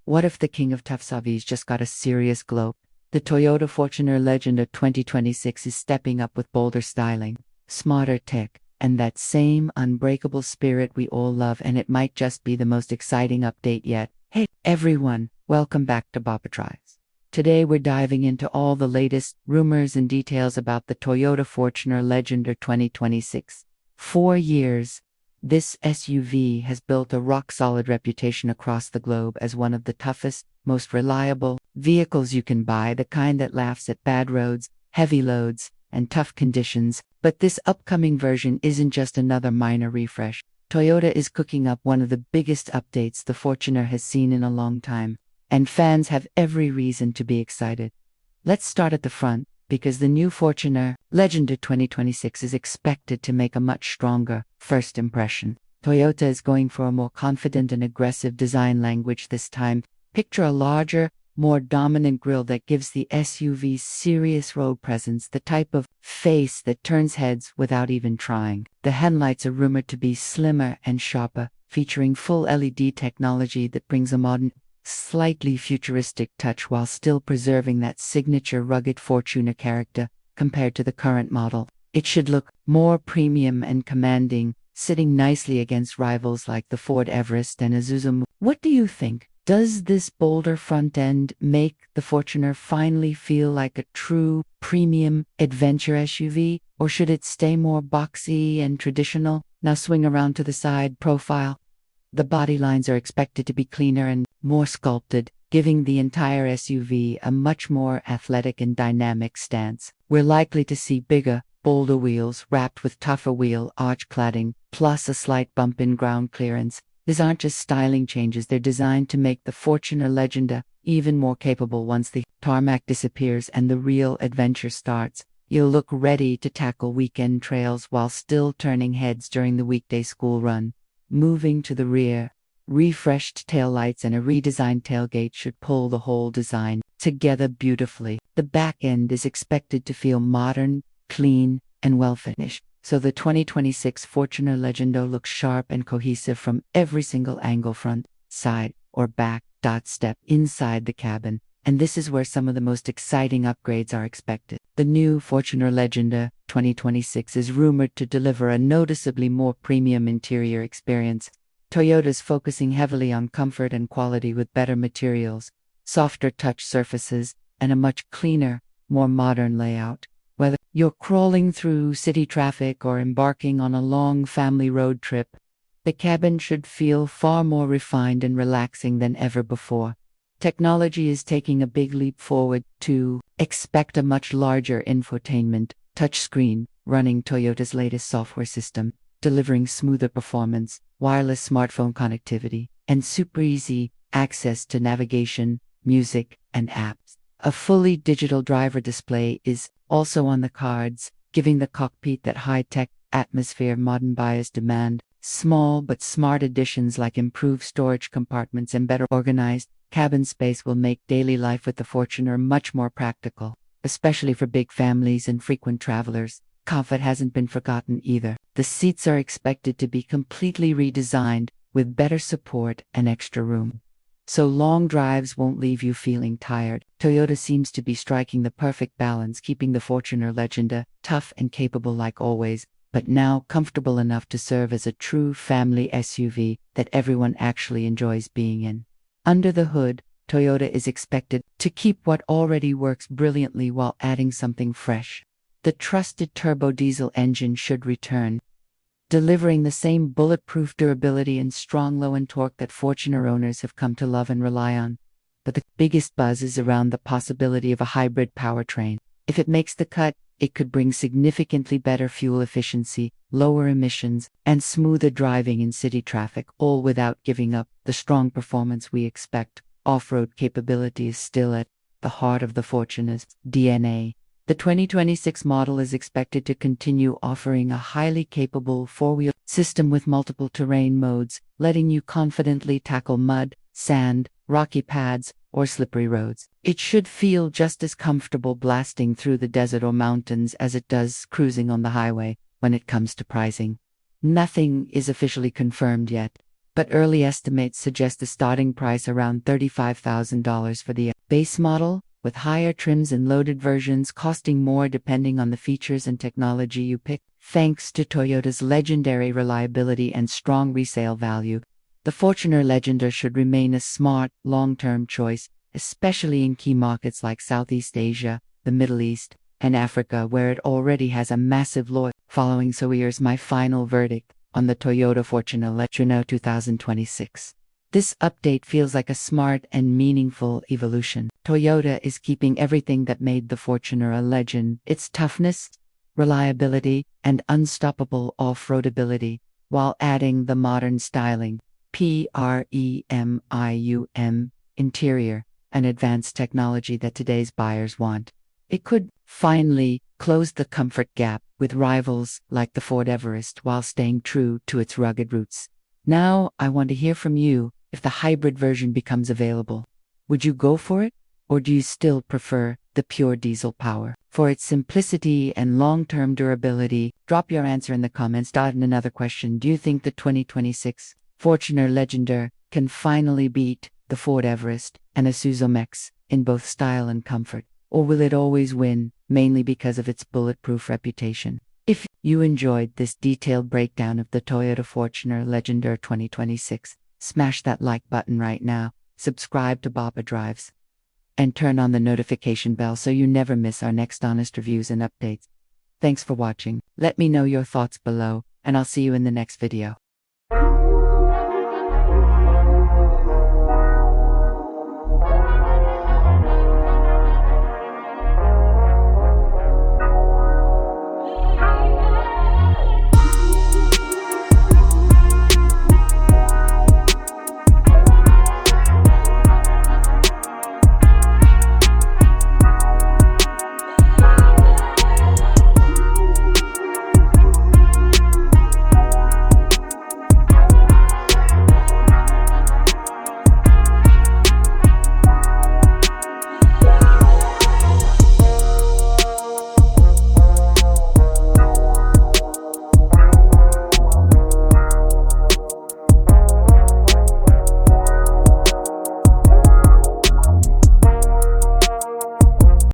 What if the king of tough SUVs just got a serious glow? The Toyota Fortuner Legend of 2026 is stepping up with bolder styling, smarter tech, and that same unbreakable spirit we all love, and it might just be the most exciting update yet. Hey everyone, welcome back to Babar. Today we're diving into all the latest rumors and details about the Toyota Fortuner Legend of 2026. 4 years, this SUV has built a rock-solid reputation across the globe as one of the toughest, most reliable vehicles you can buy, the kind that laughs at bad roads, heavy loads, and tough conditions. But this upcoming version isn't just another minor refresh. Toyota is cooking up one of the biggest updates the Fortuner has seen in a long time, and fans have every reason to be excited. Let's start at the front, because the new Fortuner Legend of 2026 is expected to make a much stronger first impression. Toyota is going for a more confident and aggressive design language this time. Picture a larger, more dominant grille that gives the SUV serious road presence, the type of face that turns heads without even trying. The headlights are rumored to be slimmer and sharper, featuring full LED technology that brings a modern, slightly futuristic touch while still preserving that signature rugged Fortuner character compared to the current model. It should look more premium and commanding, sitting nicely against rivals like the Ford Everest and Isuzu. What do you think? Does this bolder front end make the Fortuner finally feel like a true premium adventure SUV, or should it stay more boxy and traditional? Now swing around to the side profile. The body lines are expected to be cleaner and more sculpted, giving the entire SUV a much more athletic and dynamic stance. We're likely to see bigger, bolder wheels wrapped with tougher wheel arch cladding, plus a slight bump in ground clearance. These aren't just styling changes, they're designed to make the Fortuner Legend even more capable once the tarmac disappears and the real adventure starts. You'll look ready to tackle weekend trails while still turning heads during the weekday school run. Moving to the rear, refreshed taillights and a redesigned tailgate should pull the whole design together beautifully. The back end is expected to feel modern, clean, and well-finished, so the 2026 Fortuner Legendo looks sharp and cohesive from every single angle, front, side, or back. Step inside the cabin, and this is where some of the most exciting upgrades are expected. The new Fortuner Legend 2026 is rumored to deliver a noticeably more premium interior experience. Toyota's focusing heavily on comfort and quality with better materials, softer touch surfaces, and a much cleaner, more modern layout. Whether you're crawling through city traffic or embarking on a long family road trip, the cabin should feel far more refined and relaxing than ever before. Technology is taking a big leap forward to expect a much larger infotainment touchscreen running Toyota's latest software system, delivering smoother performance, wireless smartphone connectivity, and super easy access to navigation, music, and apps. A fully digital driver display is also on the cards, giving the cockpit that high-tech atmosphere modern buyers demand. Small but smart additions like improved storage compartments and better organized cabin space will make daily life with the Fortuner much more practical, especially for big families and frequent travelers. Comfort hasn't been forgotten either. The seats are expected to be completely redesigned with better support and extra room, so long drives won't leave you feeling tired. Toyota seems to be striking the perfect balance, keeping the Fortuner Legend tough and capable like always, but now comfortable enough to serve as a true family SUV that everyone actually enjoys being in. Under the hood, Toyota is expected to keep what already works brilliantly while adding something fresh. The trusted turbo diesel engine should return, delivering the same bulletproof durability and strong low-end torque that Fortuner owners have come to love and rely on. But the biggest buzz is around the possibility of a hybrid powertrain. If it makes the cut, it could bring significantly better fuel efficiency, lower emissions, and smoother driving in city traffic, all without giving up the strong performance we expect. Off-road capability is still at the heart of the Fortuner's DNA. The 2026 model is expected to continue offering a highly capable four-wheel system with multiple terrain modes, letting you confidently tackle mud, sand, rocky pads, or slippery roads. It should feel just as comfortable blasting through the desert or mountains as it does cruising on the highway. When it comes to pricing, nothing is officially confirmed yet, but early estimates suggest a starting price around $35,000 for the base model, with higher trims and loaded versions costing more depending on the features and technology you pick. Thanks to Toyota's legendary reliability and strong resale value, the Fortuner Legender should remain a smart, long-term choice, especially in key markets like Southeast Asia, the Middle East, and Africa, where it already has a massive loyalty following. So here's my final verdict on the Toyota Fortuner Legender 2026. This update feels like a smart and meaningful evolution. Toyota is keeping everything that made the Fortuner a legend: its toughness, reliability, and unstoppable off-roadability, while adding the modern styling, premium interior, and advanced technology that today's buyers want. It could finally close the comfort gap with rivals like the Ford Everest while staying true to its rugged roots. Now, I want to hear from you. If the hybrid version becomes available, would you go for it? Or do you still prefer the pure diesel power? For its simplicity and long-term durability, drop your answer in the comments. And another question: do you think the 2026 Fortuner Legender can finally beat the Ford Everest and Isuzu Max in both style and comfort? Or will it always win, mainly because of its bulletproof reputation? If you enjoyed this detailed breakdown of the Toyota Fortuner Legender 2026, smash that like button right now, subscribe to Babar Drives, and turn on the notification bell so you never miss our next honest reviews and updates. Thanks for watching. Let me know your thoughts below, and I'll see you in the next video.